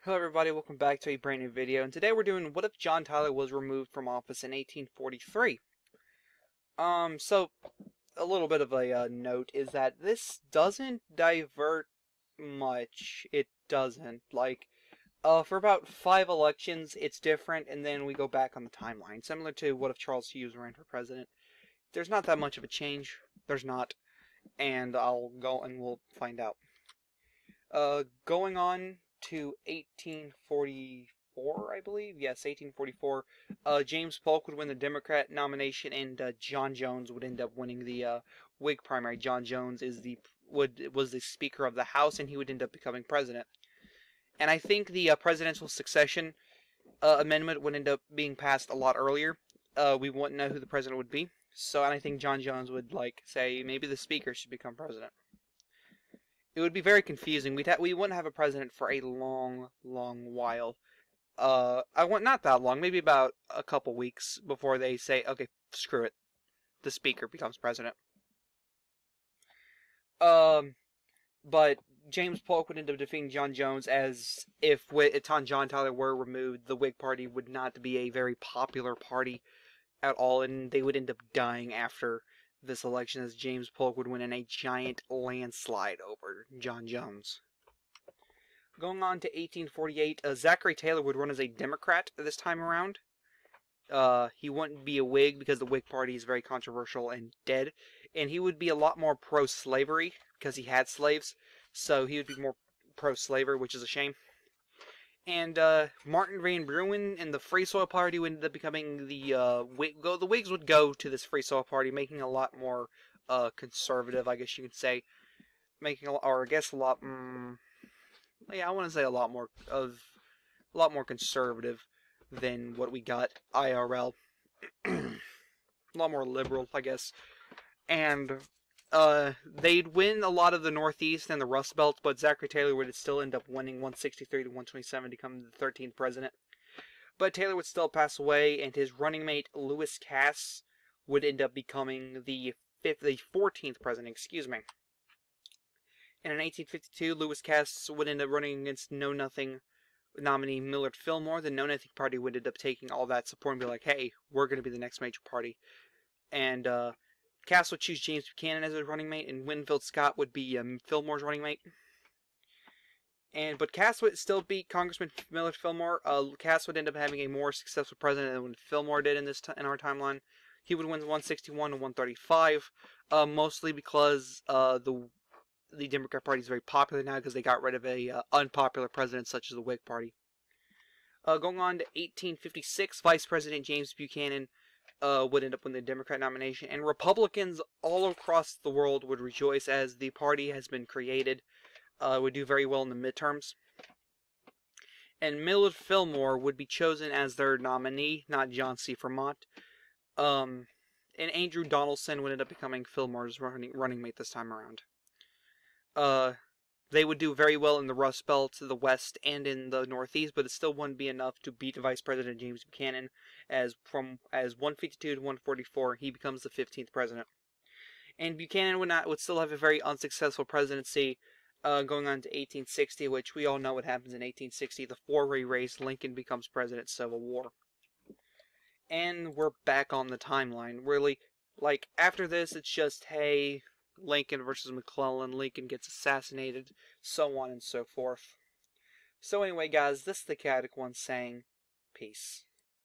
Hello everybody, welcome back to a brand new video, and today we're doing what if John Tyler was removed from office in 1843. So, a little bit of a note is that this doesn't divert much. It doesn't. For about 5 elections, it's different, and then we go back on the timeline. Similar to what if Charles Hughes ran for president. There's not that much of a change. There's not. And I'll go and we'll find out. Going on to 1844, I believe. Yes, 1844. James Polk would win the Democrat nomination, and John Jones would end up winning the Whig primary. John Jones was the Speaker of the House, and he would end up becoming president. And I think the presidential succession amendment would end up being passed a lot earlier. We wouldn't know who the president would be. So, and I think John Jones would say maybe the Speaker should become president. It would be very confusing. We wouldn't have a president for a long while. Not that long, maybe about a couple weeks before they say, okay, screw it, the Speaker becomes president. But James Polk would end up defeating John Jones, as if John Tyler were removed, the Whig Party would not be a very popular party at all, and they would end up dying after this election, as James Polk would win in a giant landslide over John Jones. Going on to 1848, Zachary Taylor would run as a Democrat this time around. He wouldn't be a Whig because the Whig Party is very controversial and dead, and he would be a lot more pro-slavery because he had slaves, so he would be more pro-slavery, which is a shame. And Martin Van Buren and the Free Soil Party would end up becoming the Whigs would go to this Free Soil Party, making a lot more conservative, I guess you could say, I want to say a lot more conservative than what we got IRL, a lot more liberal, I guess, and they'd win a lot of the Northeast and the Rust Belt, but Zachary Taylor would still end up winning 163 to 127 to become the 13th president. But Taylor would still pass away, and his running mate Lewis Cass would end up becoming the 14th president. And in 1852, Lewis Cass would end up running against Know Nothing nominee Millard Fillmore. The Know Nothing party would end up taking all that support and be like, "Hey, we're going to be the next major party," and Cass would choose James Buchanan as his running mate, and Winfield Scott would be Fillmore's running mate. But Cass would still beat Congressman Millard Fillmore. Cass would end up having a more successful president than Fillmore did in our timeline. He would win 161 to 135, mostly because the Democrat Party is very popular now because they got rid of a unpopular president such as the Whig Party. Going on to 1856, Vice President James Buchanan would end up winning the Democrat nomination, and Republicans all across the world would rejoice as the party has been created. Would do very well in the midterms. And Millard Fillmore would be chosen as their nominee, not John C. Fremont. And Andrew Donaldson would end up becoming Fillmore's running mate this time around. They would do very well in the Rust Belt, the West, and in the Northeast, but it still wouldn't be enough to beat Vice President James Buchanan, as 152 to 144, he becomes the 15th president. And Buchanan would still have a very unsuccessful presidency, going on to 1860, which we all know what happens in 1860. The four-way race, Lincoln becomes president, Civil War. And we're back on the timeline, really. After this, it's just, hey, Lincoln versus McClellan, Lincoln gets assassinated, so on and so forth. So anyway, guys, this is the Chaotic One saying, peace.